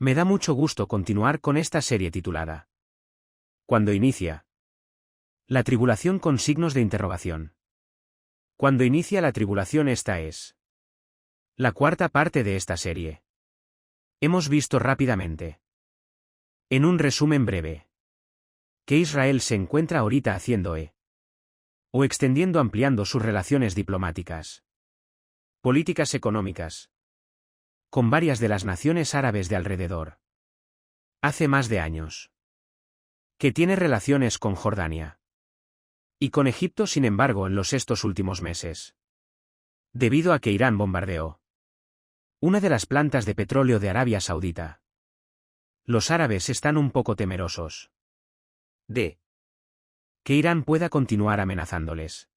Me da mucho gusto continuar con esta serie titulada Cuando inicia la tribulación con signos de interrogación. Cuando inicia la tribulación, esta es la cuarta parte de esta serie. Hemos visto rápidamente, en un resumen breve, que Israel se encuentra ahorita haciendo o extendiendo, ampliando sus relaciones diplomáticas, políticas, económicas, con varias de las naciones árabes de alrededor. Hace más de años que tiene relaciones con Jordania y con Egipto, sin embargo, en estos últimos meses, debido a que Irán bombardeó una de las plantas de petróleo de Arabia Saudita, los árabes están un poco temerosos de que Irán pueda continuar amenazándoles.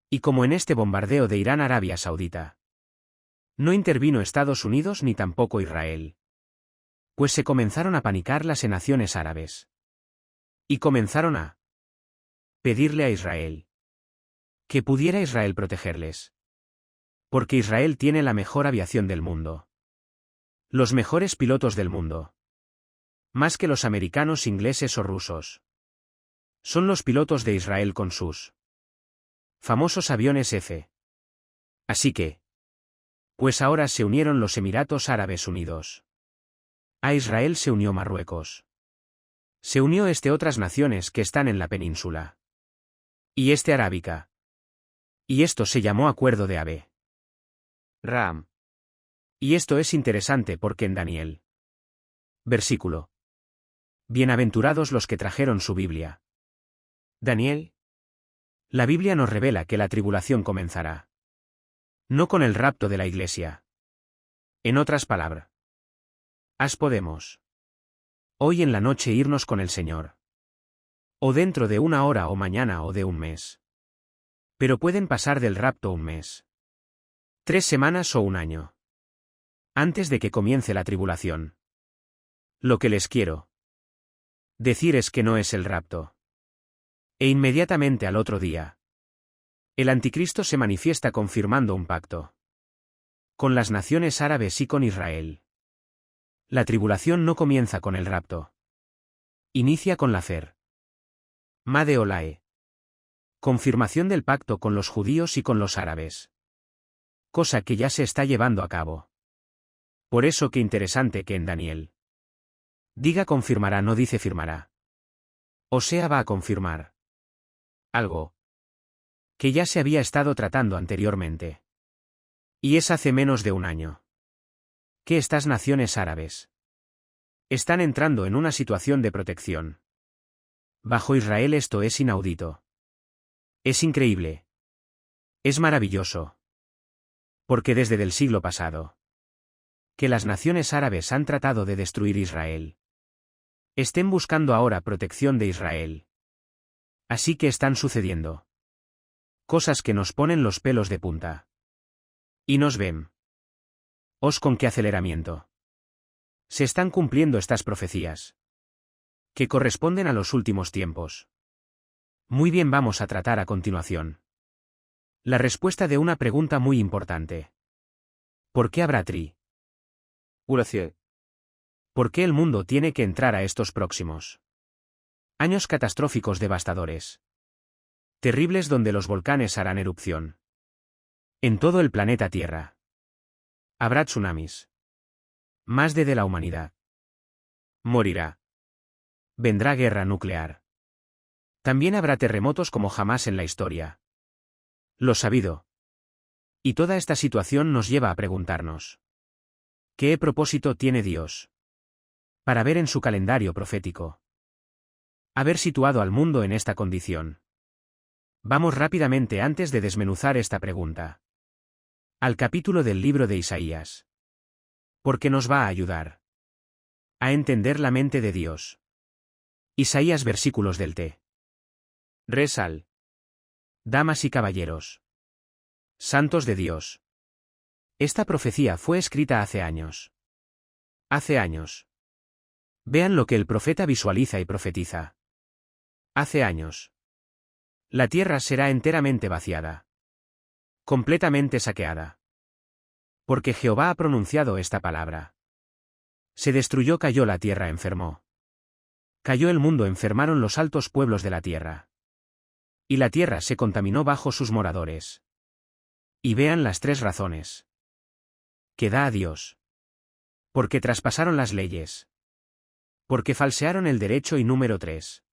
Y como en este bombardeo de Irán a Arabia Saudita no intervino Estados Unidos ni tampoco Israel, pues se comenzaron a panicar las naciones árabes y comenzaron a pedirle a Israel que pudiera Israel protegerles. Porque Israel tiene la mejor aviación del mundo, los mejores pilotos del mundo, más que los americanos, ingleses o rusos. Son los pilotos de Israel con sus famosos aviones F. Así que, pues ahora se unieron los Emiratos Árabes Unidos. A Israel se unió Marruecos. Se unió otras naciones que están en la península. Y arábica. Y esto se llamó Acuerdo de Abraham. Y esto es interesante porque en Daniel, versículo, bienaventurados los que trajeron su Biblia. Daniel. La Biblia nos revela que la tribulación comenzará no con el rapto de la iglesia. En otras palabras, podemos hoy en la noche irnos con el Señor. O dentro de una hora o mañana o de un mes. Pero pueden pasar del rapto un mes, 3 semanas o un año, antes de que comience la tribulación. Lo que les quiero decir es que no es el rapto. E inmediatamente al otro día, el anticristo se manifiesta confirmando un pacto con las naciones árabes y con Israel. La tribulación no comienza con el rapto. Inicia con la Made Olae. Confirmación del pacto con los judíos y con los árabes. Cosa que ya se está llevando a cabo. Por eso qué interesante que en Daniel diga confirmará, no dice firmará. O sea, va a confirmar algo que ya se había estado tratando anteriormente. Y es hace menos de un año que estas naciones árabes están entrando en una situación de protección bajo Israel. Esto es inaudito. Es increíble. Es maravilloso. Porque desde el siglo pasado, que las naciones árabes han tratado de destruir Israel, estén buscando ahora protección de Israel. Así que están sucediendo cosas que nos ponen los pelos de punta. Y nos ven. Con qué aceleramiento se están cumpliendo estas profecías, que corresponden a los últimos tiempos. Muy bien, vamos a tratar a continuación la respuesta de una pregunta muy importante. ¿Por qué habrá tribulación? ¿Por qué el mundo tiene que entrar a estos próximos años catastróficos, devastadores, terribles, donde los volcanes harán erupción en todo el planeta Tierra? Habrá tsunamis. Más de la humanidad morirá. Vendrá guerra nuclear. También habrá terremotos como jamás en la historia. Lo sabido. Y toda esta situación nos lleva a preguntarnos: ¿qué propósito tiene Dios para haber en su calendario profético haber situado al mundo en esta condición? Vamos rápidamente, antes de desmenuzar esta pregunta, al capítulo del libro de Isaías, porque nos va a ayudar a entender la mente de Dios. Isaías, versículos del Resal. Damas y caballeros, santos de Dios. Esta profecía fue escrita hace años. Hace años. Vean lo que el profeta visualiza y profetiza. Hace años. La tierra será enteramente vaciada. Completamente saqueada. Porque Jehová ha pronunciado esta palabra. Se destruyó, cayó la tierra, enfermó. Cayó el mundo, enfermaron los altos pueblos de la tierra. Y la tierra se contaminó bajo sus moradores. Y vean las 3 razones que da a Dios. Porque traspasaron las leyes. Porque falsearon el derecho y número 3.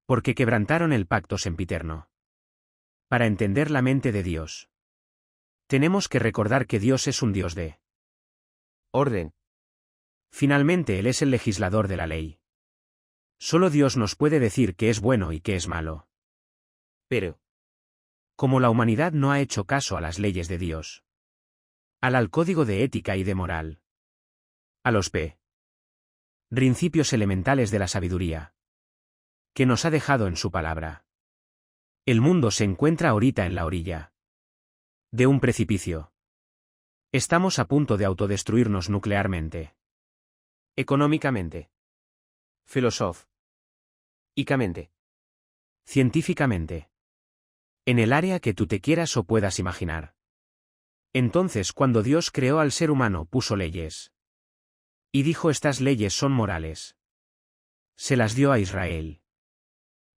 Porque quebrantaron el pacto sempiterno. Para entender la mente de Dios, tenemos que recordar que Dios es un Dios de orden. Finalmente Él es el legislador de la ley. Solo Dios nos puede decir qué es bueno y qué es malo. Pero, como la humanidad no ha hecho caso a las leyes de Dios, al código de ética y de moral, a los principios elementales de la sabiduría, que nos ha dejado en su palabra, el mundo se encuentra ahorita en la orilla de un precipicio. Estamos a punto de autodestruirnos nuclearmente, económicamente, filosóficamente, científicamente, en el área que tú te quieras o puedas imaginar. Entonces, cuando Dios creó al ser humano, puso leyes. Y dijo: estas leyes son morales. Se las dio a Israel,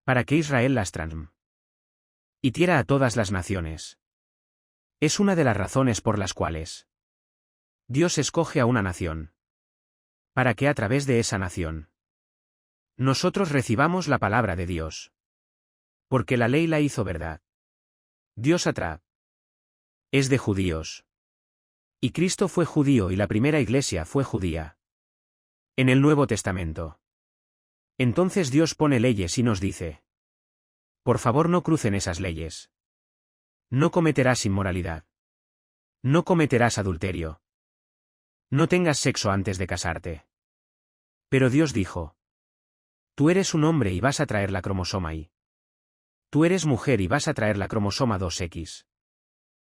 para que Israel las transmitiera a todas las naciones. Es una de las razones por las cuales Dios escoge a una nación, para que a través de esa nación nosotros recibamos la palabra de Dios. Porque la ley la hizo verdad. Dios es de judíos. Y Cristo fue judío y la primera iglesia fue judía. En el Nuevo Testamento. Entonces Dios pone leyes y nos dice: por favor, no crucen esas leyes. No cometerás inmoralidad. No cometerás adulterio. No tengas sexo antes de casarte. Pero Dios dijo: tú eres un hombre y vas a traer la cromosoma Y. Tú eres mujer y vas a traer la cromosoma 2X.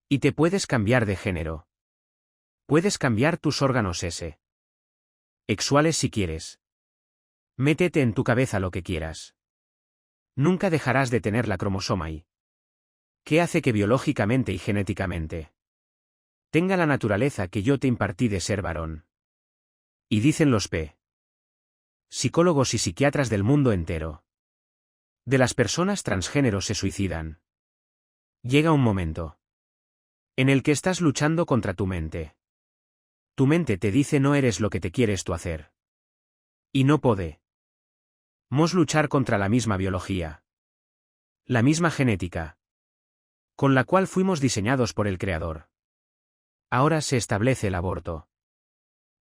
Y te puedes cambiar de género. Puedes cambiar tus órganos sexuales si quieres. Métete en tu cabeza lo que quieras. Nunca dejarás de tener la cromosoma Y. ¿Qué hace que biológicamente y genéticamente tenga la naturaleza que yo te impartí de ser varón? Y dicen los psicólogos y psiquiatras del mundo entero: de las personas transgénero se suicidan. Llega un momento en el que estás luchando contra tu mente. Tu mente te dice: no eres lo que te quieres tú hacer. Y no podemos luchar contra la misma biología, la misma genética, con la cual fuimos diseñados por el Creador. Ahora se establece el aborto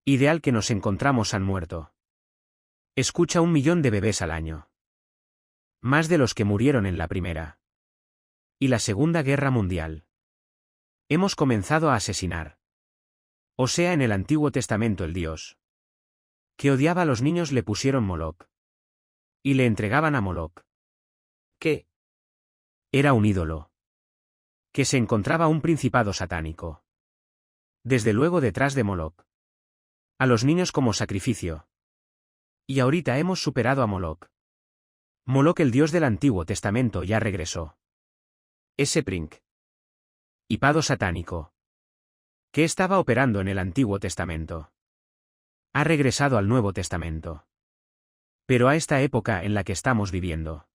ideal que nos encontramos han muerto. Escucha: 1 millón de bebés al año. Más de los que murieron en la Primera y la Segunda Guerra Mundial. Hemos comenzado a asesinar. O sea, en el Antiguo Testamento el Dios que odiaba a los niños le pusieron Moloc. Y le entregaban a Moloc, que era un ídolo, que se encontraba un principado satánico. Desde luego detrás de Moloc. A los niños como sacrificio. Y ahorita hemos superado a Moloc. Moloc, el Dios del Antiguo Testamento, ya regresó. Ese principado satánico que estaba operando en el Antiguo Testamento ha regresado al Nuevo Testamento. Pero a esta época en la que estamos viviendo,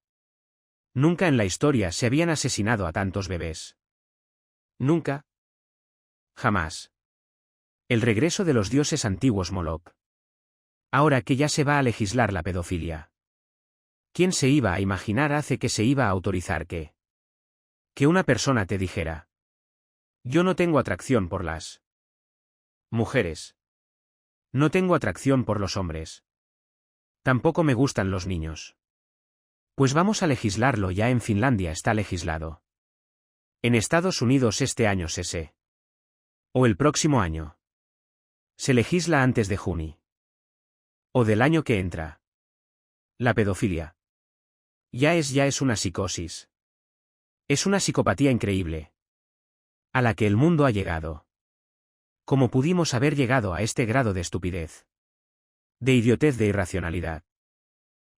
nunca en la historia se habían asesinado a tantos bebés. Nunca. Jamás. El regreso de los dioses antiguos Moloc. Ahora que ya se va a legislar la pedofilia. ¿Quién se iba a imaginar hace que se iba a autorizar que una persona te dijera: yo no tengo atracción por las mujeres. No tengo atracción por los hombres. Tampoco me gustan los niños. Pues vamos a legislarlo ya. En Finlandia está legislado. En Estados Unidos este año o el próximo año. Se legisla antes de junio. O del año que entra. La pedofilia. Ya es una psicosis. Es una psicopatía increíble. A la que el mundo ha llegado. ¿Cómo pudimos haber llegado a este grado de estupidez? De idiotez, de irracionalidad.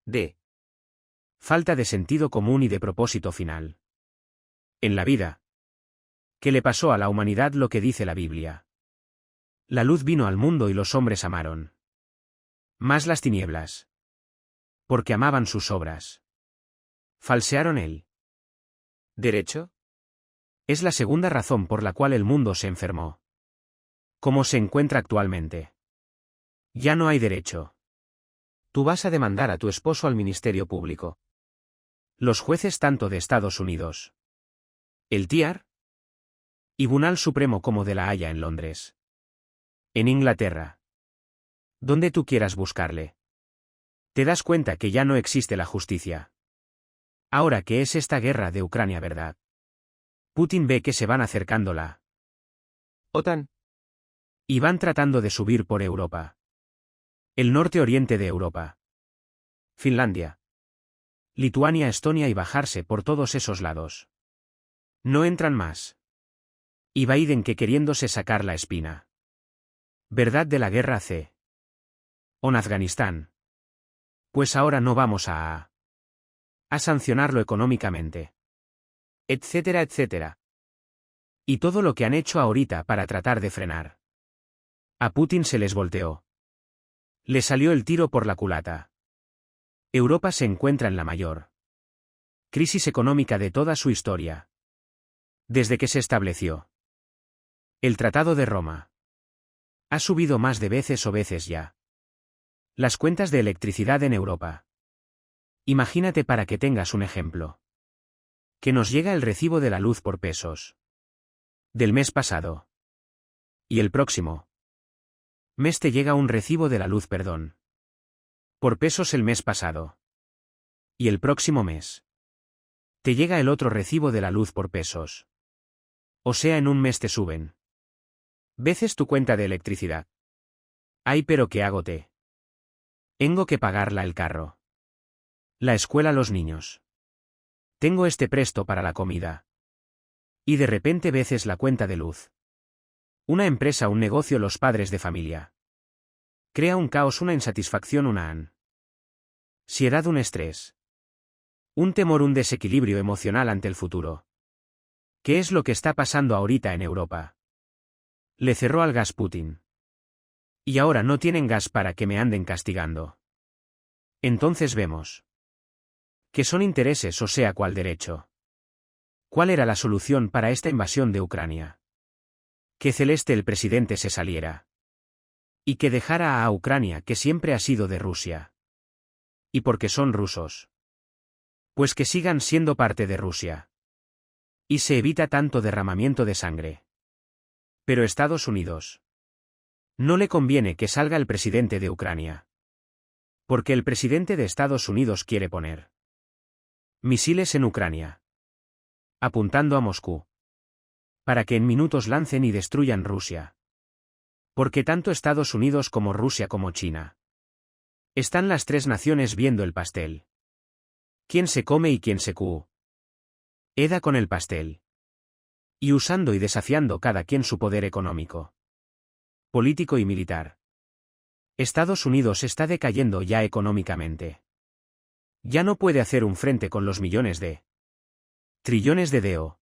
De falta de sentido común y de propósito final. En la vida. ¿Qué le pasó a la humanidad? Lo que dice la Biblia. La luz vino al mundo y los hombres amaron Más las tinieblas. Porque amaban sus obras. Falsearon el derecho. Es la segunda razón por la cual el mundo se enfermó. Como se encuentra actualmente. Ya no hay derecho. Tú vas a demandar a tu esposo al Ministerio Público. Los jueces tanto de Estados Unidos, el TIAR, Tribunal Supremo como de La Haya en Londres. En Inglaterra. Donde tú quieras buscarle. Te das cuenta que ya no existe la justicia. Ahora que es esta guerra de Ucrania, ¿verdad? Putin ve que se van acercando la OTAN. Y van tratando de subir por Europa. El norte-oriente de Europa. Finlandia. Lituania, Estonia y bajarse por todos esos lados. No entran más. Y Biden que queriéndose sacar la espina. ¿Verdad de la guerra C? ¿O en Afganistán? Pues ahora no vamos a sancionarlo económicamente. Etcétera, etcétera. Y todo lo que han hecho ahorita para tratar de frenar. A Putin se les volteó. Le salió el tiro por la culata. Europa se encuentra en la mayor crisis económica de toda su historia. Desde que se estableció el Tratado de Roma. Ha subido más de veces o veces ya las cuentas de electricidad en Europa. Imagínate para que tengas un ejemplo. Que nos llega el recibo de la luz por pesos. Del mes pasado. Y el próximo mes te llega un recibo de la luz, perdón. Por pesos el mes pasado. Y el próximo mes te llega el otro recibo de la luz por pesos. O sea, en un mes te suben veces tu cuenta de electricidad. Ay, pero ¿qué hago te? Tengo que pagarla el carro. La escuela, los niños. Tengo este presto para la comida. Y de repente veces la cuenta de luz. Una empresa, un negocio, los padres de familia. Crea un caos, una insatisfacción, una ansiedad, un estrés. Un temor, un desequilibrio emocional ante el futuro. ¿Qué es lo que está pasando ahorita en Europa? Le cerró al gas Putin. Y ahora no tienen gas para que me anden castigando. Entonces vemos que son intereses, o sea, ¿cuál derecho? ¿Cuál era la solución para esta invasión de Ucrania? Que Celeste el presidente se saliera. Y que dejara a Ucrania, que siempre ha sido de Rusia. ¿Y porque son rusos? Pues que sigan siendo parte de Rusia. Y se evita tanto derramamiento de sangre. Pero Estados Unidos no le conviene que salga el presidente de Ucrania. Porque el presidente de Estados Unidos quiere poner misiles en Ucrania. Apuntando a Moscú. Para que en minutos lancen y destruyan Rusia. Porque tanto Estados Unidos como Rusia como China están las tres naciones viendo el pastel. ¿Quién se come y quién se queda con el pastel? Y usando y desafiando cada quien su poder económico, político y militar. Estados Unidos está decayendo ya económicamente. Ya no puede hacer un frente con los millones de trillones de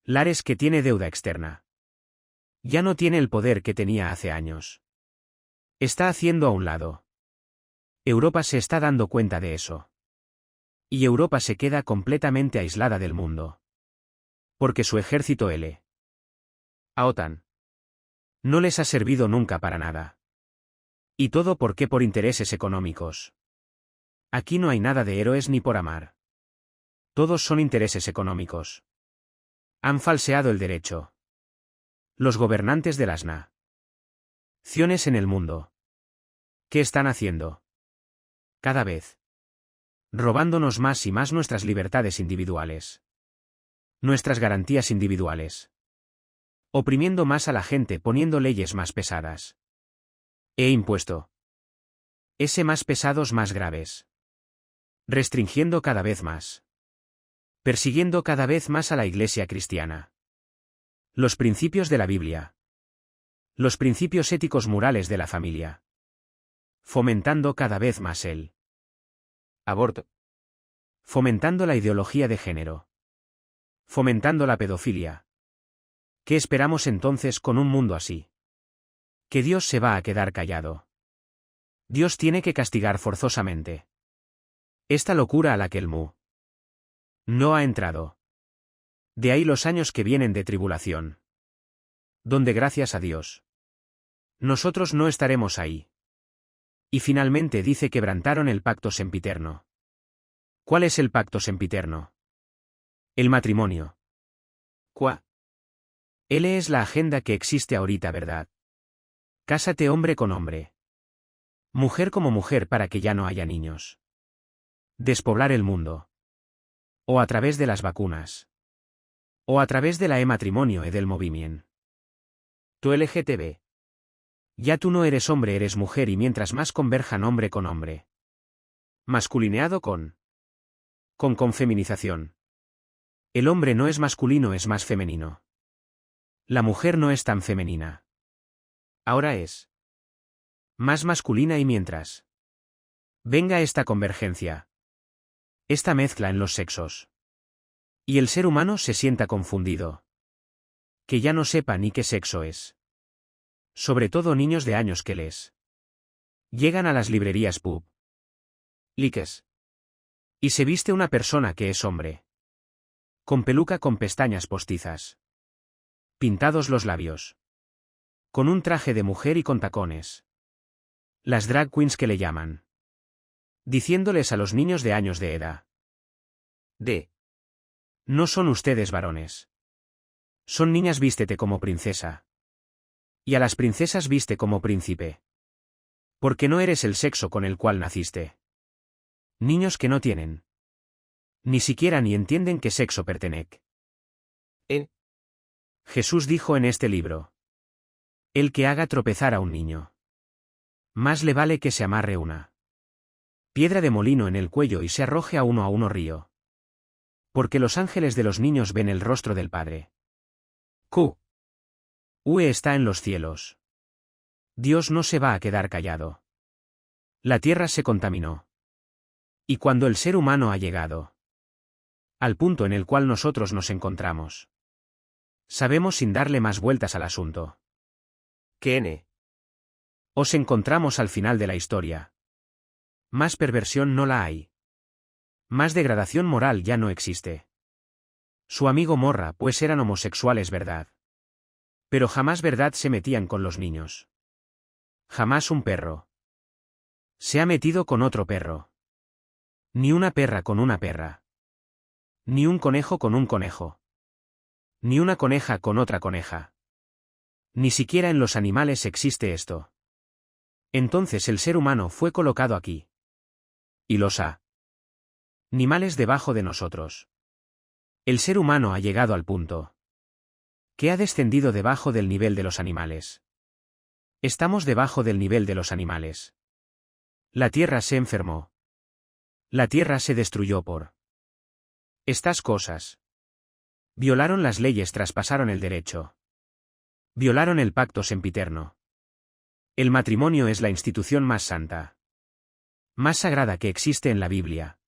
dólares que tiene deuda externa. Ya no tiene el poder que tenía hace años. Está haciendo a un lado. Europa se está dando cuenta de eso. Y Europa se queda completamente aislada del mundo. Porque su ejército a OTAN no les ha servido nunca para nada. ¿Y todo por qué? Por intereses económicos. Aquí no hay nada de héroes ni por amar. Todos son intereses económicos. Han falseado el derecho. Los gobernantes de las naciones en el mundo. ¿Qué están haciendo? Cada vez robándonos más y más nuestras libertades individuales. Nuestras garantías individuales. Oprimiendo más a la gente, poniendo leyes más pesadas. E impuesto ese más pesados, más graves. Restringiendo cada vez más. Persiguiendo cada vez más a la Iglesia cristiana. Los principios de la Biblia. Los principios éticos morales de la familia. Fomentando cada vez más el aborto. Fomentando la ideología de género. Fomentando la pedofilia. ¿Qué esperamos entonces con un mundo así? Que Dios se va a quedar callado. Dios tiene que castigar forzosamente esta locura a la que el mu no ha entrado. De ahí los años que vienen de tribulación. Donde gracias a Dios nosotros no estaremos ahí. Y finalmente dice quebrantaron el pacto sempiterno. ¿Cuál es el pacto sempiterno? El matrimonio. ¿Cuá? Él es la agenda que existe ahorita, ¿verdad? Cásate hombre con hombre. Mujer como mujer para que ya no haya niños. Despoblar el mundo. O a través de las vacunas. O a través de la e-matrimonio y del movimiento. Tu LGTB. Ya tú no eres hombre, eres mujer y mientras más converjan hombre con hombre. Masculineado con feminización. El hombre no es masculino, es más femenino. La mujer no es tan femenina. Ahora es más masculina y mientras venga esta convergencia, esta mezcla en los sexos, y el ser humano se sienta confundido, que ya no sepa ni qué sexo es. Sobre todo niños de años que les llegan a las librerías pub. Likes. Y se viste una persona que es hombre. Con peluca con pestañas postizas. Pintados los labios. Con un traje de mujer y con tacones. Las drag queens que le llaman. Diciéndoles a los niños de años de edad. No son ustedes varones. Son niñas, vístete como princesa. Y a las princesas viste como príncipe. Porque no eres el sexo con el cual naciste. Niños que no tienen ni siquiera ni entienden qué sexo pertenece. Jesús dijo en este libro: el que haga tropezar a un niño, más le vale que se amarre una piedra de molino en el cuello y se arroje a uno río. Porque los ángeles de los niños ven el rostro del Padre. Ue está en los cielos. Dios no se va a quedar callado. La tierra se contaminó. Y cuando el ser humano ha llegado al punto en el cual nosotros nos encontramos, sabemos sin darle más vueltas al asunto que os encontramos al final de la historia. Más perversión no la hay. Más degradación moral ya no existe. Su amigo Morra, pues eran homosexuales, ¿verdad? Pero jamás, ¿verdad?, se metían con los niños. Jamás un perro se ha metido con otro perro. Ni una perra con una perra. Ni un conejo con un conejo. Ni una coneja con otra coneja. Ni siquiera en los animales existe esto. Entonces el ser humano fue colocado aquí. Y los animales debajo de nosotros. El ser humano ha llegado al punto que ha descendido debajo del nivel de los animales. Estamos debajo del nivel de los animales. La tierra se enfermó. La tierra se destruyó por estas cosas. Violaron las leyes, traspasaron el derecho. Violaron el pacto sempiterno. El matrimonio es la institución más santa, más sagrada que existe en la Biblia.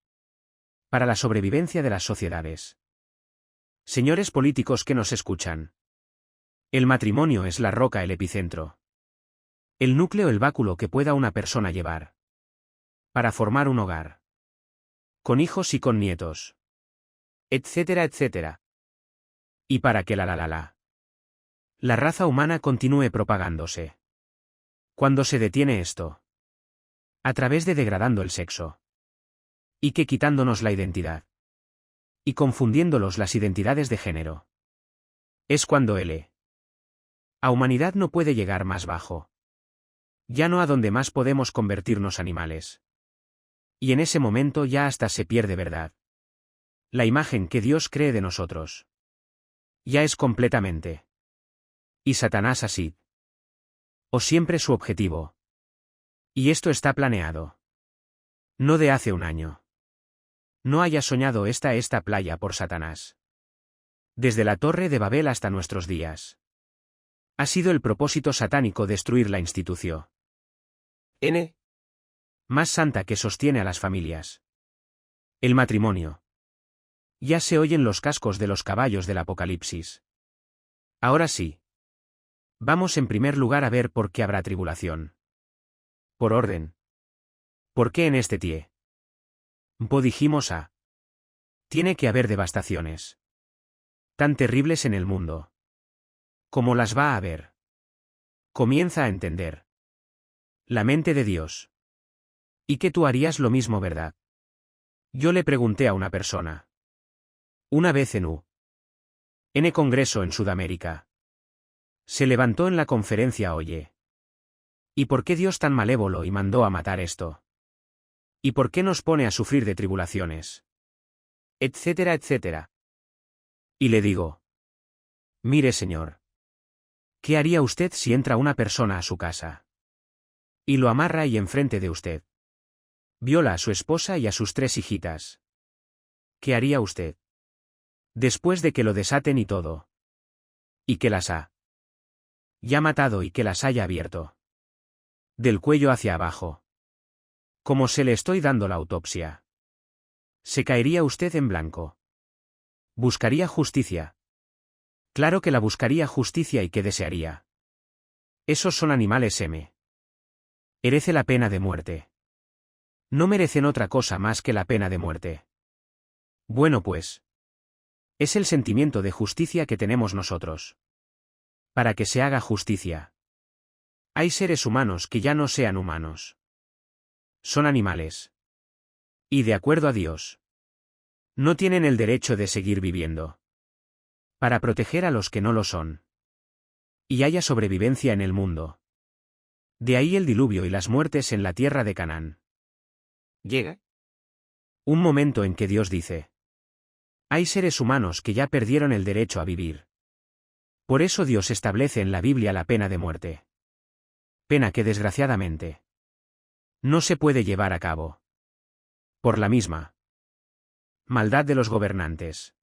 Para la sobrevivencia de las sociedades. Señores políticos que nos escuchan. El matrimonio es la roca, el epicentro. El núcleo, el báculo que pueda una persona llevar. Para formar un hogar. Con hijos y con nietos. Etcétera, etcétera. Y para que la raza humana continúe propagándose. Cuando se detiene esto. A través de degradando el sexo. Y que quitándonos la identidad. Y confundiéndolos las identidades de género. Es cuando a humanidad no puede llegar más bajo. Ya no a donde más podemos convertirnos animales. Y en ese momento ya hasta se pierde, ¿verdad?, la imagen que Dios cree de nosotros. Ya es completamente. Y Satanás así. O siempre su objetivo. Y esto está planeado. No de hace un año. No haya soñado esta playa por Satanás. Desde la Torre de Babel hasta nuestros días. Ha sido el propósito satánico destruir la institución más santa que sostiene a las familias. El matrimonio. Ya se oyen los cascos de los caballos del Apocalipsis. Ahora sí. Vamos en primer lugar a ver por qué habrá tribulación. Por orden. ¿Por qué en este tiempo dijimos tiene que haber devastaciones tan terribles en el mundo como las va a haber? Comienza a entender la mente de Dios. Y que tú harías lo mismo, ¿verdad? Yo le pregunté a una persona. Una vez en un congreso en Sudamérica. Se levantó en la conferencia, oye. ¿Y por qué Dios tan malévolo y mandó a matar esto? ¿Y por qué nos pone a sufrir de tribulaciones? Etcétera, etcétera. Y le digo. Mire, señor. ¿Qué haría usted si entra una persona a su casa? Y lo amarra y enfrente de usted viola a su esposa y a sus 3 hijitas. ¿Qué haría usted? Después de que lo desaten y todo. Y que las ha ya matado y que las haya abierto. Del cuello hacia abajo. Como se le estoy dando la autopsia. ¿Se caería usted en blanco? ¿Buscaría justicia? Claro que la buscaría justicia y que desearía. Esos son animales merece la pena de muerte. No merecen otra cosa más que la pena de muerte. Bueno, pues. Es el sentimiento de justicia que tenemos nosotros. Para que se haga justicia. Hay seres humanos que ya no sean humanos. Son animales. Y de acuerdo a Dios. No tienen el derecho de seguir viviendo. Para proteger a los que no lo son. Y haya sobrevivencia en el mundo. De ahí el diluvio y las muertes en la tierra de Canaán. Llega un momento en que Dios dice. Hay seres humanos que ya perdieron el derecho a vivir. Por eso Dios establece en la Biblia la pena de muerte. Pena que desgraciadamente no se puede llevar a cabo. Por la misma maldad de los gobernantes.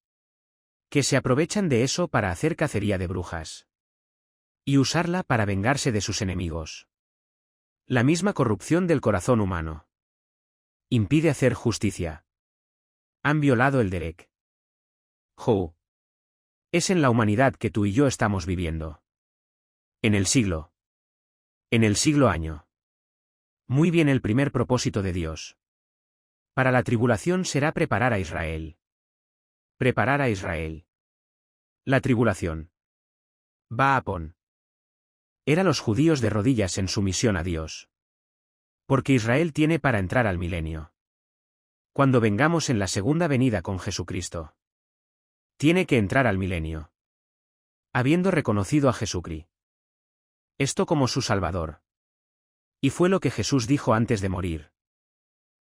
Que se aprovechan de eso para hacer cacería de brujas. Y usarla para vengarse de sus enemigos. La misma corrupción del corazón humano. Impide hacer justicia. Han violado el derecho. Es en la humanidad que tú y yo estamos viviendo. En el siglo año. Muy bien, el primer propósito de Dios. Para la tribulación será preparar a Israel. Preparar a Israel. La tribulación va a poner a los judíos de rodillas en sumisión a Dios. Porque Israel tiene para entrar al milenio. Cuando vengamos en la segunda venida con Jesucristo. Tiene que entrar al milenio. Habiendo reconocido a Jesucristo. Esto como su Salvador. Y fue lo que Jesús dijo antes de morir.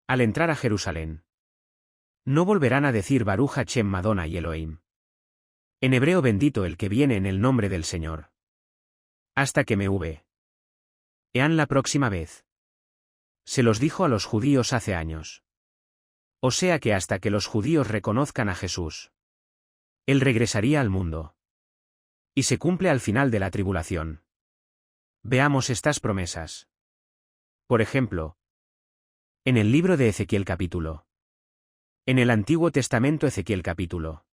Al entrar a Jerusalén. No volverán a decir Baruch Hashem Madonna y Elohim. En hebreo, bendito el que viene en el nombre del Señor. Hasta que me ean la próxima vez. Se los dijo a los judíos hace años. O sea que hasta que los judíos reconozcan a Jesús. Él regresaría al mundo. Y se cumple al final de la tribulación. Veamos estas promesas. Por ejemplo, en el libro de Ezequiel capítulo. En el Antiguo Testamento Ezequiel capítulo.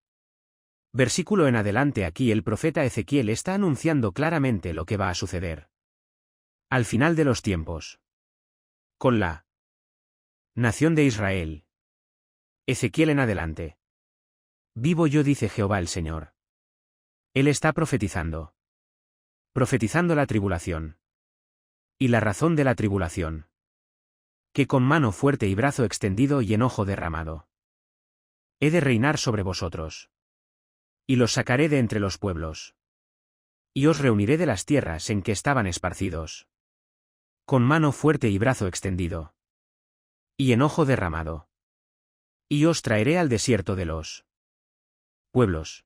Versículo en adelante, aquí el profeta Ezequiel está anunciando claramente lo que va a suceder. Al final de los tiempos. Con la nación de Israel. Ezequiel en adelante. Vivo yo, dice Jehová el Señor. Él está profetizando. Profetizando la tribulación. Y la razón de la tribulación. Que con mano fuerte y brazo extendido y enojo derramado. He de reinar sobre vosotros. Y los sacaré de entre los pueblos. Y os reuniré de las tierras en que estaban esparcidos. Con mano fuerte y brazo extendido. Y enojo derramado. Y os traeré al desierto de los pueblos.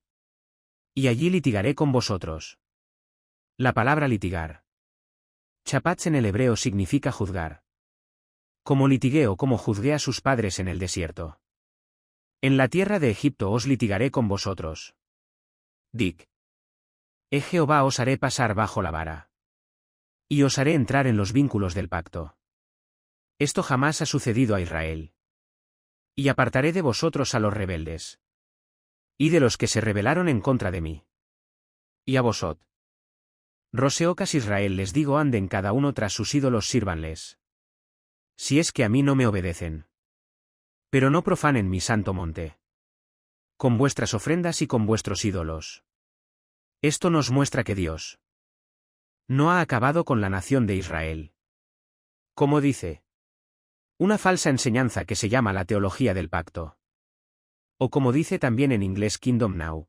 Y allí litigaré con vosotros. La palabra litigar. Chapatz en el hebreo significa juzgar. Como litigué o como juzgué a sus padres en el desierto. En la tierra de Egipto os litigaré con vosotros. Dic. Jehová os haré pasar bajo la vara. Y os haré entrar en los vínculos del pacto. Esto jamás ha sucedido a Israel. Y apartaré de vosotros a los rebeldes. Y de los que se rebelaron en contra de mí. Y a vosotros. Roseocas Israel les digo, anden cada uno tras sus ídolos, sírvanles. Si es que a mí no me obedecen. Pero no profanen mi santo monte. Con vuestras ofrendas y con vuestros ídolos. Esto nos muestra que Dios no ha acabado con la nación de Israel. Como dice, una falsa enseñanza que se llama la teología del pacto. O como dice también en inglés Kingdom Now.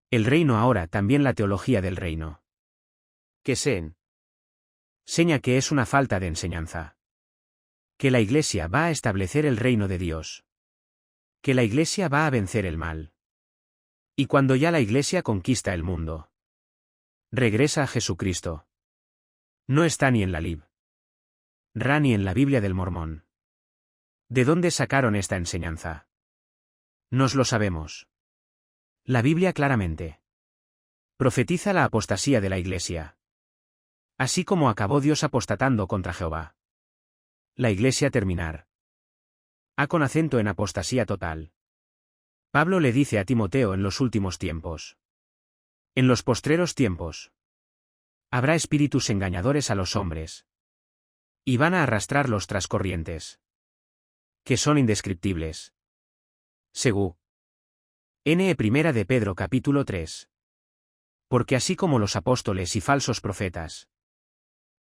El reino ahora, también la teología del reino. Que se enseña que es una falta de enseñanza. Que la Iglesia va a establecer el reino de Dios. Que la Iglesia va a vencer el mal. Y cuando ya la Iglesia conquista el mundo, regresa a Jesucristo. No está ni en la Lib. Ra ni en la Biblia del Mormón. ¿De dónde sacaron esta enseñanza? Nos lo sabemos. La Biblia claramente profetiza la apostasía de la Iglesia. Así como acabó Dios apostatando contra Jehová. La Iglesia terminar. A con acento en apostasía total. Pablo le dice a Timoteo en los últimos tiempos. En los postreros tiempos. Habrá espíritus engañadores a los hombres. Y van a arrastrarlos tras corrientes. Que son indescriptibles. Según Primera de Pedro capítulo 3. Porque así como los apóstoles y falsos profetas,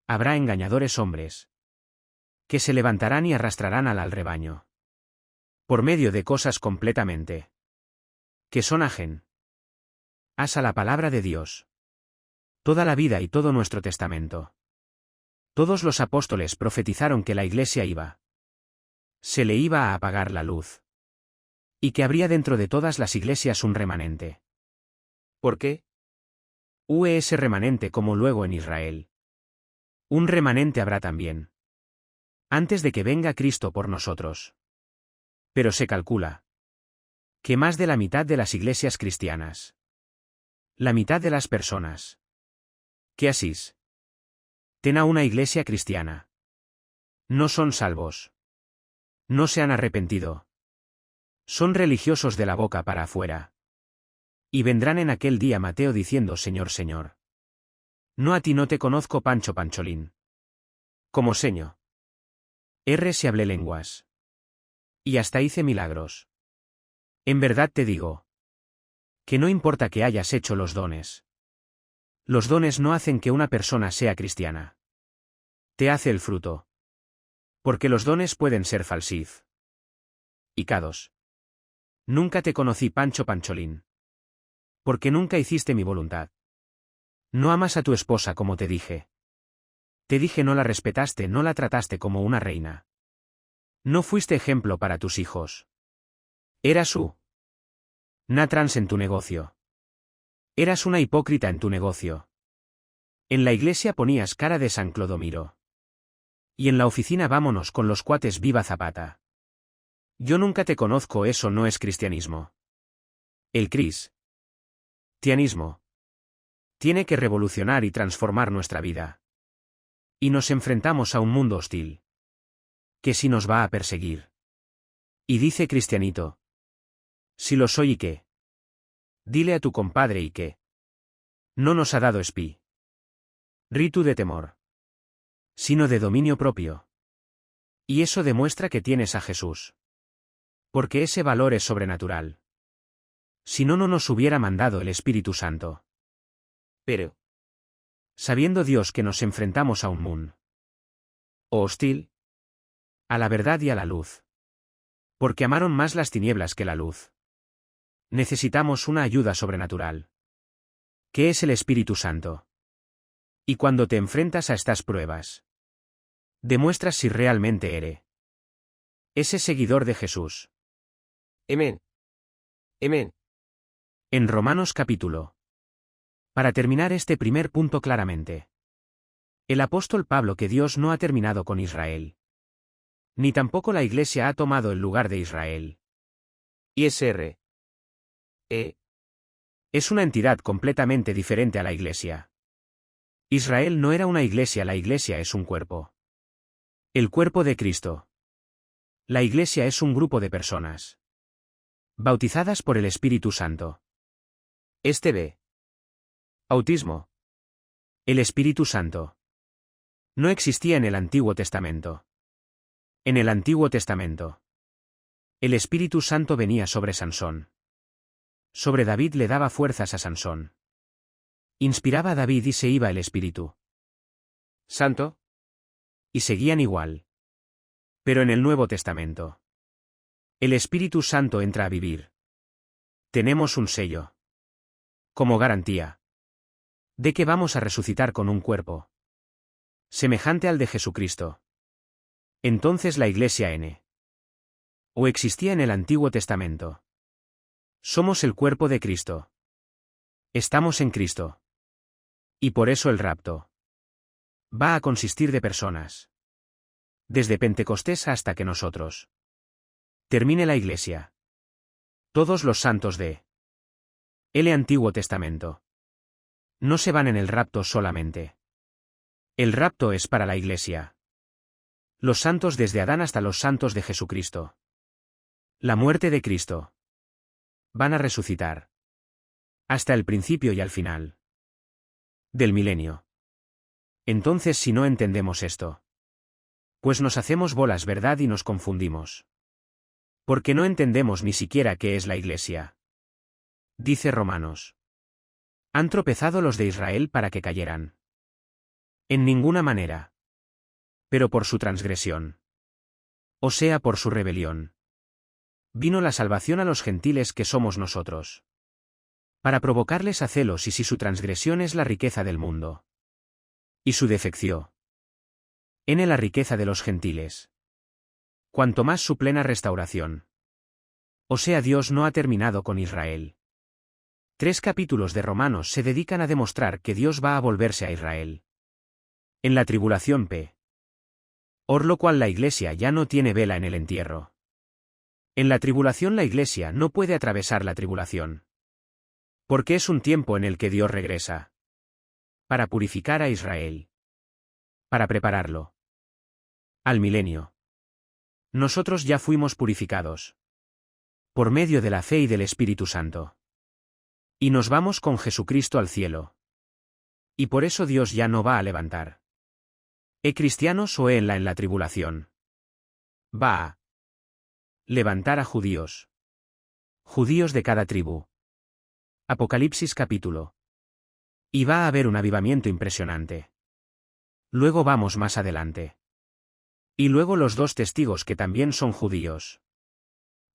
habrá engañadores hombres. Que se levantarán y arrastrarán al rebaño. Por medio de cosas completamente. Que son ajén. A la palabra de Dios. Toda la vida y todo nuestro testamento. Todos los apóstoles profetizaron que la Iglesia iba. Se le iba a apagar la luz. Y que habría dentro de todas las iglesias un remanente. ¿Por qué? Ese remanente como luego en Israel. Un remanente habrá también. Antes de que venga Cristo por nosotros. Pero se calcula que más de la mitad de las iglesias cristianas. La mitad de las personas. Que asís. Ten a una iglesia cristiana. No son salvos. No se han arrepentido. Son religiosos de la boca para afuera. Y vendrán en aquel día Mateo diciendo Señor, Señor. No a ti no te conozco Pancho Pancholín. Como seño. Si hablé lenguas. Y hasta hice milagros. En verdad te digo. Que no importa que hayas hecho los dones. Los dones no hacen que una persona sea cristiana. Te hace el fruto. Porque los dones pueden ser falsificados. Nunca te conocí Pancho Pancholín. Porque nunca hiciste mi voluntad. No amas a tu esposa como te dije. Te dije no la respetaste, no la trataste como una reina. No fuiste ejemplo para tus hijos. Eras trans en tu negocio. Eras una hipócrita en tu negocio. En la iglesia ponías cara de San Clodomiro. Y en la oficina vámonos con los cuates viva Zapata. Yo nunca te conozco, eso no es cristianismo. El cristianismo tiene que revolucionar y transformar nuestra vida. Y nos enfrentamos a un mundo hostil. Que si nos va a perseguir. Y dice Cristianito. Si lo soy y qué. Dile a tu compadre y qué. No nos ha dado ritu de temor. Sino de dominio propio. Y eso demuestra que tienes a Jesús. Porque ese valor es sobrenatural. Si no, no nos hubiera mandado el Espíritu Santo. Pero, sabiendo Dios que nos enfrentamos a un mundo hostil, a la verdad y a la luz. Porque amaron más las tinieblas que la luz. Necesitamos una ayuda sobrenatural. ¿Qué es el Espíritu Santo? Y cuando te enfrentas a estas pruebas, demuestras si realmente eres ese seguidor de Jesús. Amén. Amén. En Romanos capítulo. Para terminar este primer punto claramente. El apóstol Pablo que Dios no ha terminado con Israel. Ni tampoco la Iglesia ha tomado el lugar de Israel. ISR. Es una entidad completamente diferente a la Iglesia. Israel no era una iglesia, la Iglesia es un cuerpo. El cuerpo de Cristo. La Iglesia es un grupo de personas. Bautizadas por el Espíritu Santo. Autismo. El Espíritu Santo. No existía en el Antiguo Testamento. En el Antiguo Testamento, el Espíritu Santo venía sobre Sansón. Sobre David le daba fuerzas a Sansón. Inspiraba a David y se iba el Espíritu Santo. Y seguían igual. Pero en el Nuevo Testamento, el Espíritu Santo entra a vivir. Tenemos un sello como garantía de que vamos a resucitar con un cuerpo semejante al de Jesucristo. Entonces la Iglesia o existía en el Antiguo Testamento. Somos el cuerpo de Cristo. Estamos en Cristo. Y por eso el rapto va a consistir de personas. Desde Pentecostés hasta que nosotros termine la Iglesia. Todos los santos de el Antiguo Testamento no se van en el rapto solamente. El rapto es para la Iglesia. Los santos desde Adán hasta los santos de Jesucristo. La muerte de Cristo. Van a resucitar. Hasta el principio y al final del milenio. Entonces si no entendemos esto, pues nos hacemos bolas, ¿verdad? Y nos confundimos. Porque no entendemos ni siquiera qué es la Iglesia. Dice Romanos. Han tropezado los de Israel para que cayeran. En ninguna manera. Pero por su transgresión. O sea, por su rebelión. Vino la salvación a los gentiles que somos nosotros. Para provocarles a celos y si su transgresión es la riqueza del mundo. Y su defección en la riqueza de los gentiles. Cuanto más su plena restauración. O sea, Dios no ha terminado con Israel. 3 capítulos de Romanos se dedican a demostrar que Dios va a volverse a Israel. En la tribulación por lo cual la Iglesia ya no tiene vela en el entierro. En la tribulación la Iglesia no puede atravesar la tribulación. Porque es un tiempo en el que Dios regresa. Para purificar a Israel. Para prepararlo al milenio. Nosotros ya fuimos purificados. Por medio de la fe y del Espíritu Santo. Y nos vamos con Jesucristo al cielo. Y por eso Dios ya no va a levantar cristianos o en la tribulación. Va a levantar a judíos. Judíos de cada tribu. Apocalipsis capítulo. Y va a haber un avivamiento impresionante. Luego vamos más adelante. Y luego los 2 testigos que también son judíos.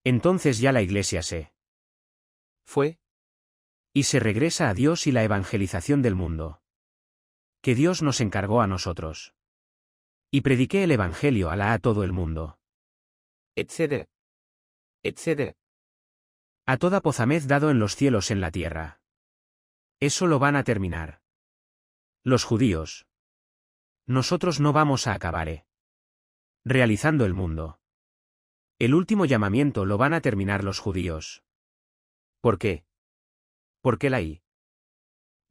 Entonces ya la Iglesia se fue. Y se regresa a Dios y la evangelización del mundo. Que Dios nos encargó a nosotros. Y prediqué el Evangelio a todo el mundo. Etcétera. Etcétera. A toda pozamez dado en los cielos en la tierra. Eso lo van a terminar los judíos. Nosotros no vamos a acabar realizando el mundo. El último llamamiento lo van a terminar los judíos. ¿Por qué? Porque la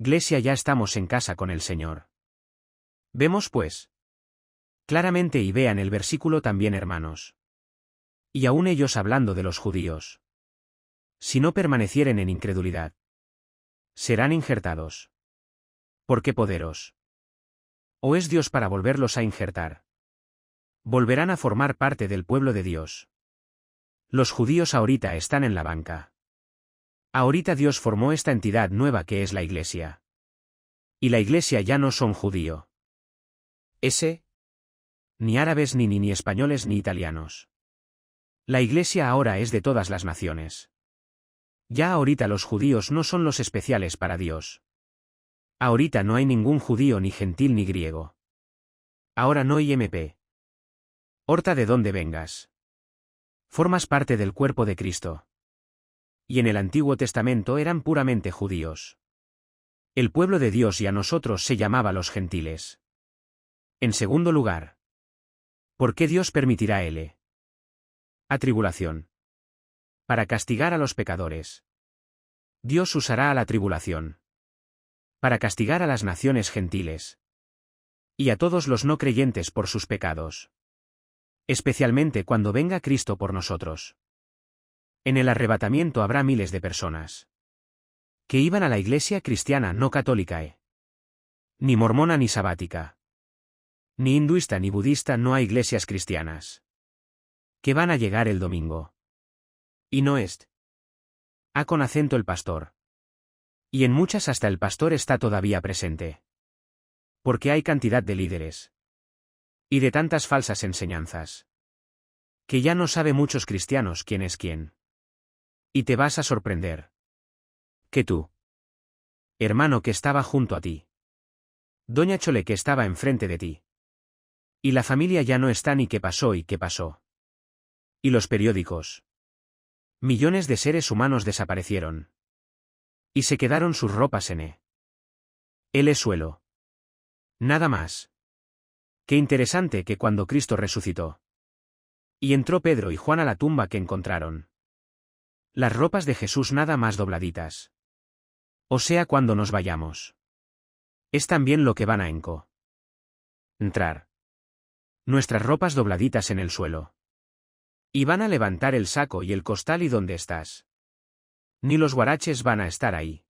Iglesia ya estamos en casa con el Señor. Vemos pues claramente y vean el versículo también, hermanos. Y aún ellos hablando de los judíos. Si no permanecieren en incredulidad, serán injertados. ¿Por qué poderos? ¿O es Dios para volverlos a injertar? Volverán a formar parte del pueblo de Dios. Los judíos ahorita están en la banca. Ahorita Dios formó esta entidad nueva que es la Iglesia. Y la Iglesia ya no son judío. Ni árabes ni españoles ni italianos. La Iglesia ahora es de todas las naciones. Ya ahorita los judíos no son los especiales para Dios. Ahorita no hay ningún judío ni gentil ni griego. Ahora no hay MP. Horta de donde vengas. Formas parte del cuerpo de Cristo. Y en el Antiguo Testamento eran puramente judíos. El pueblo de Dios y a nosotros se llamaba los gentiles. En segundo lugar, ¿por qué Dios permitirá a tribulación? Para castigar a los pecadores. Dios usará a la tribulación para castigar a las naciones gentiles y a todos los no creyentes por sus pecados. Especialmente cuando venga Cristo por nosotros. En el arrebatamiento habrá miles de personas que iban a la iglesia cristiana no católica, ni mormona ni sabática, ni hinduista ni budista, no hay iglesias cristianas. Que van a llegar el domingo. Y no est. A con acento el pastor. Y en muchas hasta el pastor está todavía presente. Porque hay cantidad de líderes. Y de tantas falsas enseñanzas. Que ya no sabe muchos cristianos quién es quién. Y te vas a sorprender. Que tú, hermano que estaba junto a ti. Doña Chole que estaba enfrente de ti. Y la familia ya no está ni qué pasó y qué pasó. Y los periódicos. Millones de seres humanos desaparecieron. Y se quedaron sus ropas en el suelo. Nada más. Qué interesante que cuando Cristo resucitó. Y entró Pedro y Juan a la tumba que encontraron. Las ropas de Jesús nada más dobladitas. O sea cuando nos vayamos. Es también lo que van a entrar. Nuestras ropas dobladitas en el suelo. Y van a levantar el saco y el costal y donde estás. Ni los guaraches van a estar ahí.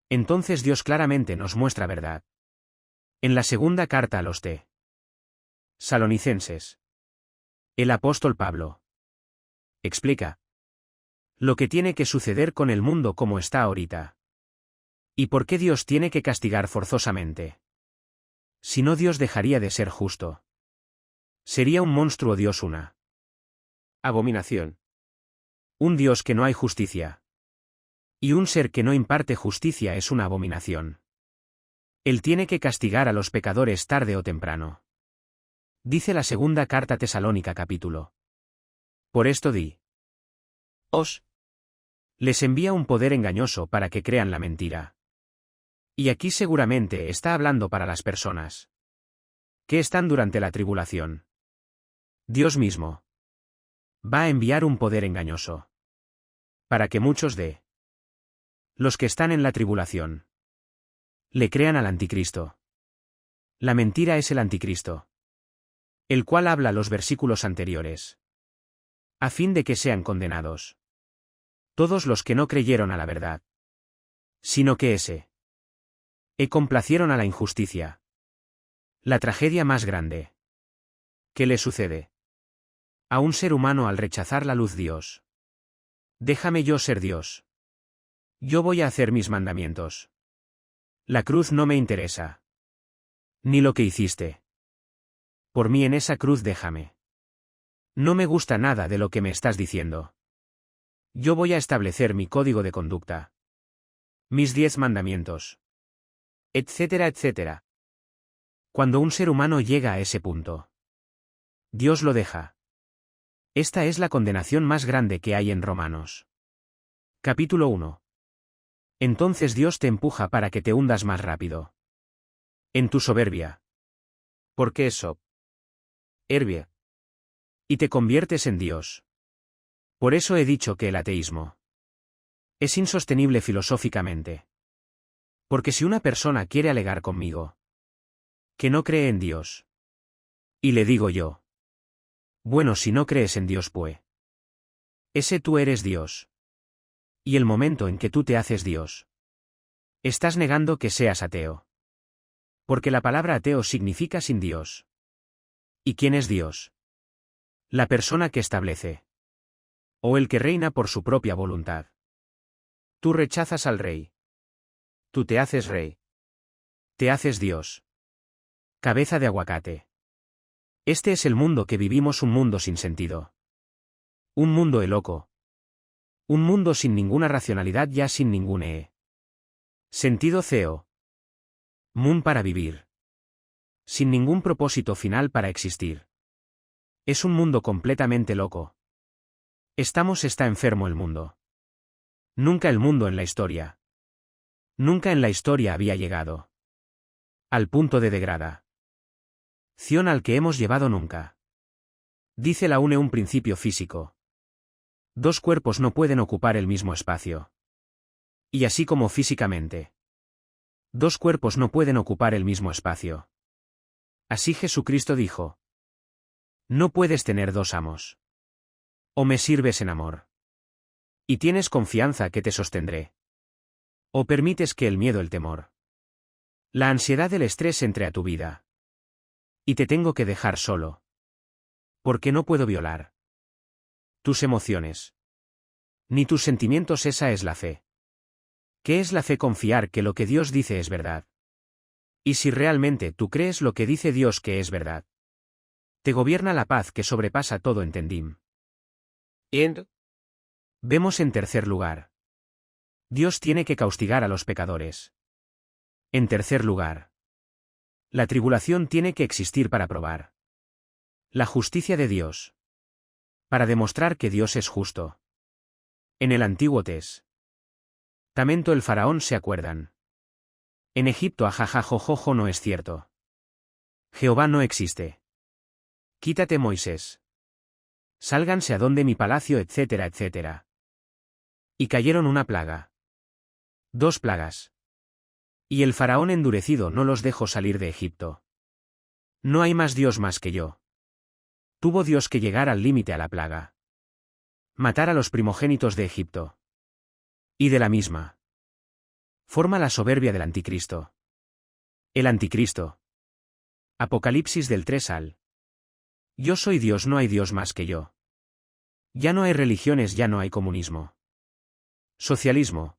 Entonces Dios claramente nos muestra verdad. En la segunda carta a los Tesalonicenses. El apóstol Pablo explica lo que tiene que suceder con el mundo como está ahorita. ¿Y por qué Dios tiene que castigar forzosamente? Si no, Dios dejaría de ser justo. Sería un monstruo Dios, una abominación. Un Dios que no hay justicia. Y un ser que no imparte justicia es una abominación. Él tiene que castigar a los pecadores tarde o temprano. Dice la segunda carta Tesalónica capítulo. Por esto les envía un poder engañoso para que crean la mentira. Y aquí seguramente está hablando para las personas que están durante la tribulación. Dios mismo va a enviar un poder engañoso para que muchos de los que están en la tribulación le crean al anticristo. La mentira es el anticristo, el cual habla los versículos anteriores, a fin de que sean condenados todos los que no creyeron a la verdad, sino que complacieron a la injusticia. La tragedia más grande que le sucede a un ser humano al rechazar la luz. Dios, déjame yo ser Dios. Yo voy a hacer mis mandamientos. La cruz no me interesa. Ni lo que hiciste por mí en esa cruz, déjame. No me gusta nada de lo que me estás diciendo. Yo voy a establecer mi código de conducta. Mis 10 mandamientos. Etcétera, etcétera. Cuando un ser humano llega a ese punto, Dios lo deja. Esta es la condenación más grande que hay en Romanos. Capítulo 1. Entonces Dios te empuja para que te hundas más rápido en tu soberbia. Porque es soberbia. Y te conviertes en Dios. Por eso he dicho que el ateísmo es insostenible filosóficamente. Porque si una persona quiere alegar conmigo que no cree en Dios, y le digo yo, bueno, si no crees en Dios, pues ese tú eres Dios. Y el momento en que tú te haces Dios, estás negando que seas ateo. Porque la palabra ateo significa sin Dios. ¿Y quién es Dios? La persona que establece. O el que reina por su propia voluntad. Tú rechazas al rey. Tú te haces rey. Te haces Dios. Cabeza de aguacate. Este es el mundo que vivimos, un mundo sin sentido. Un mundo loco. Un mundo sin ninguna racionalidad, ya sin ningún sentido Moon para vivir. Sin ningún propósito final para existir. Es un mundo completamente loco. Está enfermo el mundo. Nunca el mundo en la historia. Nunca en la historia había llegado al punto de degradación al que hemos llevado nunca. Dice la UNE un principio físico. Dos cuerpos no pueden ocupar el mismo espacio. Y así como físicamente, dos cuerpos no pueden ocupar el mismo espacio. Así Jesucristo dijo: no puedes tener dos amos. O me sirves en amor y tienes confianza que te sostendré. O permites que el miedo, el temor, la ansiedad, el estrés entre a tu vida. Y te tengo que dejar solo. Porque no puedo violar tus emociones. Ni tus sentimientos. Esa es la fe. ¿Qué es la fe? Confiar que lo que Dios dice es verdad. Y si realmente tú crees lo que dice Dios que es verdad, te gobierna la paz que sobrepasa todo entendimiento. Vemos en tercer lugar. Dios tiene que castigar a los pecadores. En tercer lugar, la tribulación tiene que existir para probar la justicia de Dios. Para demostrar que Dios es justo. En el Antiguo Testamento el faraón se acuerdan. En Egipto ajajajojojo no es cierto. Jehová no existe. Quítate Moisés. Sálganse a donde mi palacio, etcétera, etcétera. Y cayeron una plaga. 2 plagas. Y el faraón endurecido no los dejó salir de Egipto. No hay más Dios más que yo. Tuvo Dios que llegar al límite a la plaga. Matar a los primogénitos de Egipto. Y de la misma forma la soberbia del anticristo. El anticristo. Apocalipsis del 3 al. Yo soy Dios, no hay Dios más que yo. Ya no hay religiones, ya no hay comunismo. Socialismo.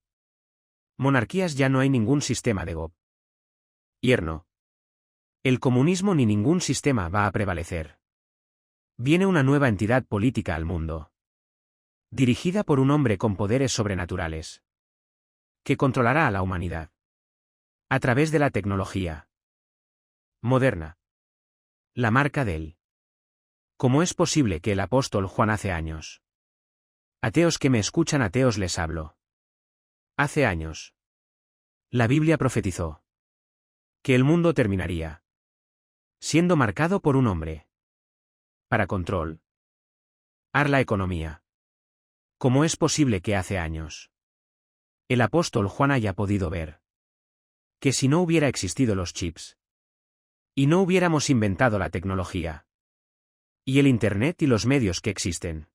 Monarquías, ya no hay ningún sistema de gobierno. El comunismo ni ningún sistema va a prevalecer. Viene una nueva entidad política al mundo. Dirigida por un hombre con poderes sobrenaturales. Que controlará a la humanidad. A través de la tecnología moderna. La marca de él. ¿Cómo es posible que el apóstol Juan hace años? Ateos que me escuchan, ateos les hablo. Hace años. La Biblia profetizó que el mundo terminaría siendo marcado por un hombre. Para control. La economía. ¿Cómo es posible que hace años el apóstol Juan haya podido ver que si no hubiera existido los chips y no hubiéramos inventado la tecnología y el Internet y los medios que existen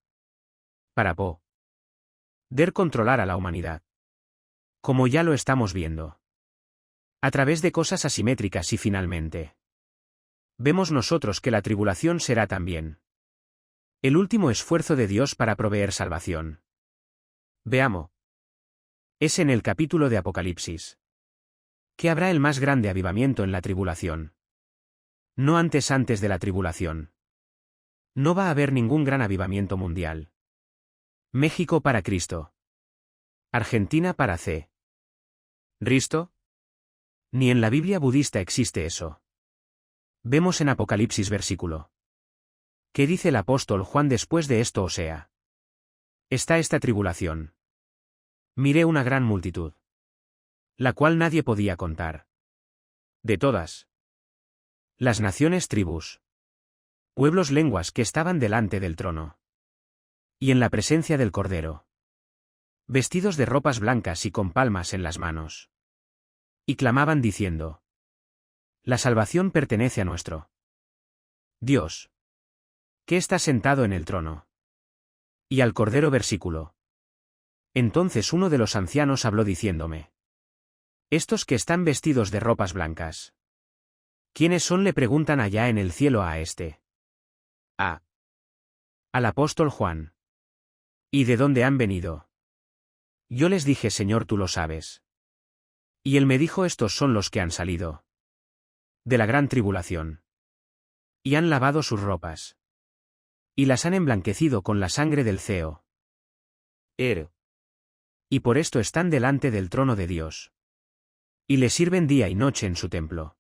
para poder controlar a la humanidad, como ya lo estamos viendo, a través de cosas asimétricas y finalmente, vemos nosotros que la tribulación será también el último esfuerzo de Dios para proveer salvación. Veamos. Es en el capítulo de Apocalipsis que habrá el más grande avivamiento en la tribulación. No antes de la tribulación. No va a haber ningún gran avivamiento mundial. México para Cristo. Argentina para Risto. Ni en la Biblia budista existe eso. Vemos en Apocalipsis versículo. ¿Qué dice el apóstol Juan después de esto? O sea, está esta tribulación. Miré una gran multitud, la cual nadie podía contar. De todas las naciones, tribus, pueblos, lenguas que estaban delante del trono. Y en la presencia del Cordero. Vestidos de ropas blancas y con palmas en las manos. Y clamaban diciendo: la salvación pertenece a nuestro Dios, que está sentado en el trono. Y al Cordero. Versículo. Entonces uno de los ancianos habló diciéndome: estos que están vestidos de ropas blancas, ¿quiénes son? Le preguntan allá en el cielo a este. Al apóstol Juan. ¿Y de dónde han venido? Yo les dije: Señor, tú lo sabes. Y él me dijo: estos son los que han salido de la gran tribulación. Y han lavado sus ropas. Y las han emblanquecido con la sangre del ceo. Y por esto están delante del trono de Dios. Y le sirven día y noche en su templo.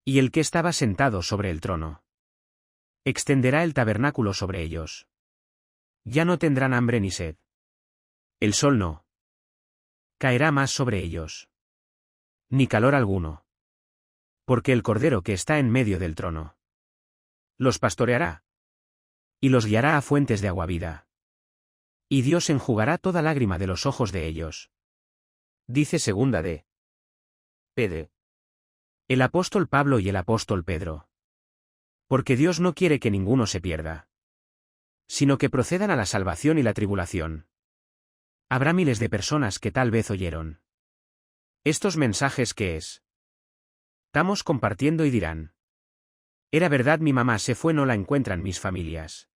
Y el que estaba sentado sobre el trono extenderá el tabernáculo sobre ellos. Ya no tendrán hambre ni sed. El sol no caerá más sobre ellos. Ni calor alguno. Porque el Cordero que está en medio del trono los pastoreará. Y los guiará a fuentes de agua vida. Y Dios enjugará toda lágrima de los ojos de ellos. Dice segunda de Pedro. El apóstol Pablo y el apóstol Pedro. Porque Dios no quiere que ninguno se pierda, sino que procedan a la salvación y la tribulación. Habrá miles de personas que tal vez oyeron estos mensajes que estamos compartiendo y dirán: era verdad, mi mamá se fue, no la encuentran mis familias.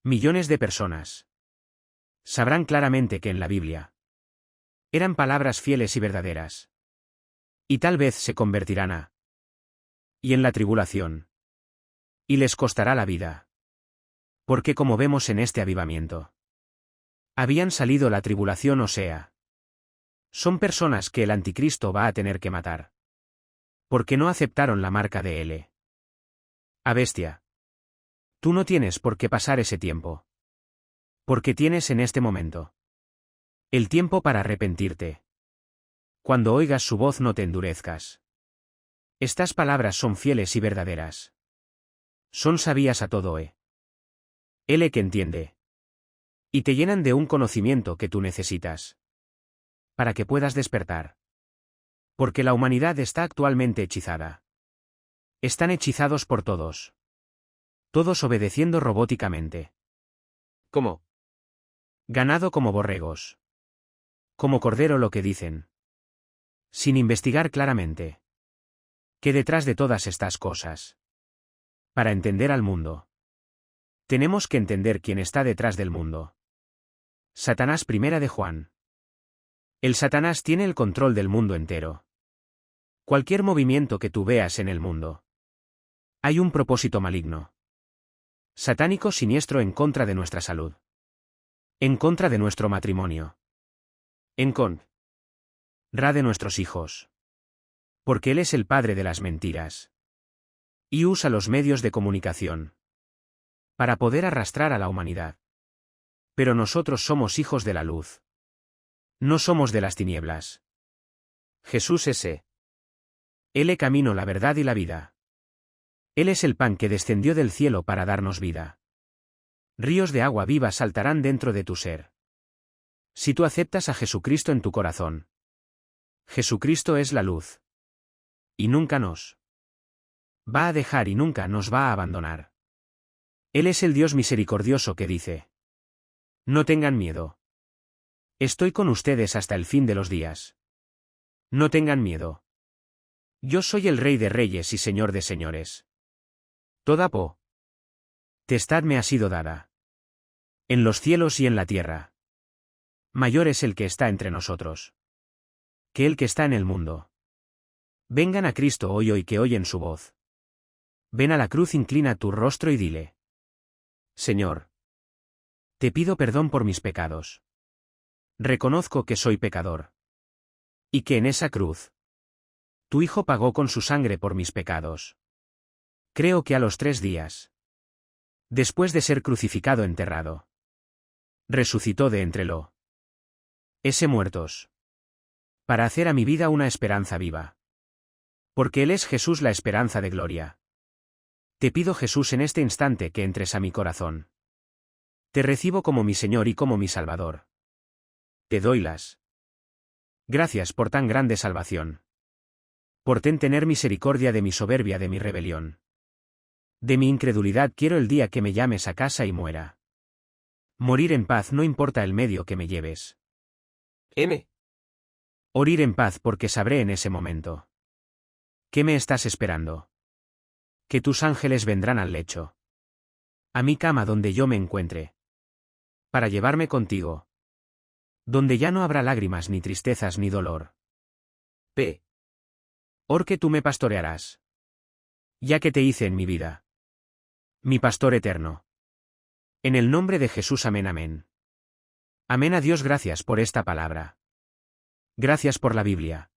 Millones de personas sabrán claramente que en la Biblia eran palabras fieles y verdaderas. Y tal vez se convertirán y en la tribulación. Y les costará la vida. Porque como vemos en este avivamiento, habían salido la tribulación, o sea, son personas que el anticristo va a tener que matar. Porque no aceptaron la marca de L. A bestia. Tú no tienes por qué pasar ese tiempo. Porque tienes en este momento el tiempo para arrepentirte. Cuando oigas su voz no te endurezcas. Estas palabras son fieles y verdaderas. Son sabias a todo, L que entiende. Y te llenan de un conocimiento que tú necesitas. Para que puedas despertar. Porque la humanidad está actualmente hechizada. Están hechizados por todos. Todos obedeciendo robóticamente. ¿Cómo? Ganado como borregos. Como cordero lo que dicen. Sin investigar claramente. ¿Qué detrás de todas estas cosas? Para entender al mundo. Tenemos que entender quién está detrás del mundo. Satanás, primera de Juan. El Satanás tiene el control del mundo entero. Cualquier movimiento que tú veas en el mundo. Hay un propósito maligno. Satánico siniestro en contra de nuestra salud. En contra de nuestro matrimonio. En contra de nuestros hijos. Porque Él es el padre de las mentiras. Y usa los medios de comunicación para poder arrastrar a la humanidad. Pero nosotros somos hijos de la luz. No somos de las tinieblas. Jesús es Él camino, la verdad y la vida. Él es el pan que descendió del cielo para darnos vida. Ríos de agua viva saltarán dentro de tu ser. Si tú aceptas a Jesucristo en tu corazón. Jesucristo es la luz. Y nunca nos va a dejar y nunca nos va a abandonar. Él es el Dios misericordioso que dice: no tengan miedo. Estoy con ustedes hasta el fin de los días. No tengan miedo. Yo soy el Rey de Reyes y Señor de Señores. Toda potestad me ha sido dada. En los cielos y en la tierra. Mayor es el que está entre nosotros que el que está en el mundo. Vengan a Cristo hoy que oyen su voz. Ven a la cruz, inclina tu rostro y dile: Señor, te pido perdón por mis pecados. Reconozco que soy pecador. Y que en esa cruz tu Hijo pagó con su sangre por mis pecados. Creo que a los 3 días, después de ser crucificado, enterrado, resucitó de entre los muertos. Para hacer a mi vida una esperanza viva. Porque Él es Jesús, la esperanza de gloria. Te pido, Jesús, en este instante que entres a mi corazón. Te recibo como mi Señor y como mi Salvador. Te doy las gracias por tan grande salvación. Por tener misericordia de mi soberbia, de mi rebelión. De mi incredulidad. Quiero el día que me llames a casa y muera. Morir en paz, no importa el medio que me lleves. Orir en paz, porque sabré en ese momento. ¿Qué me estás esperando? Que tus ángeles vendrán al lecho. A mi cama donde yo me encuentre. Para llevarme contigo. Donde ya no habrá lágrimas, ni tristezas, ni dolor. Porque tú me pastorearás. Ya que te hice en mi vida. Mi pastor eterno. En el nombre de Jesús, amén, amén. Amén. A Dios, gracias por esta palabra. Gracias por la Biblia.